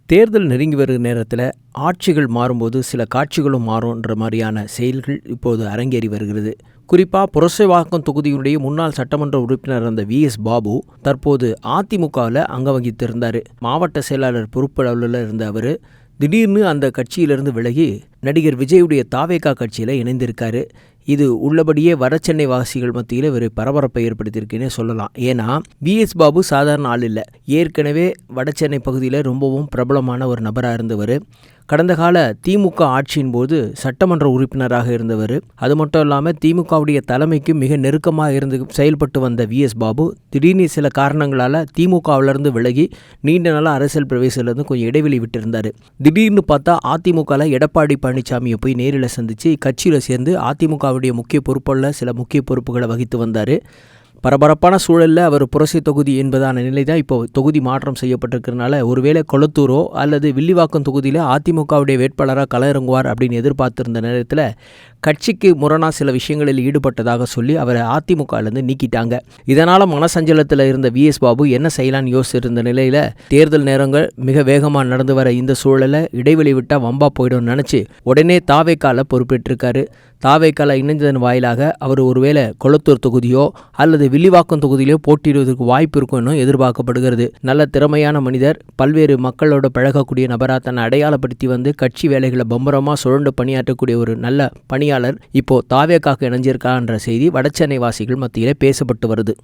தேர்தல் நெருங்கி வருகிற நேரத்தில் ஆட்சிகள் மாறும்போது சில காட்சிகளும் மாறும்ன்ற மாதிரியான செயல்கள் இப்போது அரங்கேறி வருகிறது. குறிப்பாக புரசைவாக்கம் தொகுதியுடைய முன்னாள் சட்டமன்ற உறுப்பினர் அந்த VS பாபு தற்போது அதிமுகவில் அங்கம் வகித்திருந்தார். மாவட்ட செயலாளர் பொறுப்பு அளவில் இருந்த அவர் திடீர்னு அந்த கட்சியிலிருந்து விலகி நடிகர் விஜயுடைய தாவேகா கட்சியில் இணைந்திருக்காரு. இது உள்ளபடியே வடசென்னை வாசிகள் மத்தியில் ஒரு பரபரப்பை ஏற்படுத்தியிருக்குன்னே சொல்லலாம். ஏன்னா VS பாபு சாதாரண ஆள் இல்லை. ஏற்கனவே வடசென்னை பகுதியில் ரொம்பவும் பிரபலமான ஒரு நபராக இருந்தவர். கடந்த கால திமுக ஆட்சியின் போது சட்டமன்ற உறுப்பினராக இருந்தவர். அது மட்டும் இல்லாமல் திமுகவுடைய தலைமைக்கு மிக நெருக்கமாக இருந்து செயல்பட்டு வந்த VS பாபு திடீர்னு சில காரணங்களால் திமுகவிலிருந்து விலகி நீண்ட நாள் அரசியல் பிரவேசத்திலிருந்து கொஞ்சம் இடைவெளி விட்டிருந்தார். திடீர்னு பார்த்தா அதிமுகவில் எடப்பாடி பழனிசாமியை போய் நேரில் சந்தித்து கட்சியில் சேர்ந்து அதிமுகவுடைய முக்கிய பொறுப்புள்ள சில முக்கிய பொறுப்புகளை வகித்து வந்தார். பரபரப்பான சூழலில் அவர் புரசை தொகுதி என்பதான நிலை தான் இப்போ தொகுதி மாற்றம் செய்யப்பட்டிருக்கிறதுனால ஒருவேளை கொளத்தூரோ அல்லது வில்லிவாக்கம் தொகுதியில் அதிமுகவுடைய வேட்பாளராக களமிறங்குவார் அப்படின்னு எதிர்பார்த்திருந்த நேரத்தில் கட்சிக்கு முரணாக சில விஷயங்களில் ஈடுபட்டதாக சொல்லி அவரை அதிமுகலேருந்து நீக்கிட்டாங்க. இதனால் மனசஞ்சலத்தில் இருந்த VS பாபு என்ன செய்யலான்னு யோசிச்சிருந்த நிலையில் தேர்தல் நேரங்கள் மிக வேகமாக நடந்து வர இந்த சூழலை இடைவெளி விட்டால் வம்பா போயிடும்னு நினச்சி உடனே தாவேக்கால பொறுப்பேற்றிருக்காரு. தாவேக்கால இணைந்ததன் வாயிலாக அவர் ஒருவேளை கொளத்தூர் தொகுதியோ அல்லது வில்லிவாக்கம் தொகுதியிலோ போட்டியிடுவதற்கு வாய்ப்பு இருக்கும்னு எதிர்பார்க்கப்படுகிறது. நல்ல திறமையான மனிதர், பல்வேறு மக்களோட பழகக்கூடிய நபராக தன்னை அடையாளப்படுத்தி வந்து கட்சி வேலைகளை பம்பரமாக சுழண்டு பணியாற்றக்கூடிய ஒரு நல்ல பணியாளர் இப்போ தாவேக்காக இணைஞ்சிருக்கான்ற செய்தி வடசென்னை வாசிகள் மத்தியிலே பேசப்பட்டு வருது.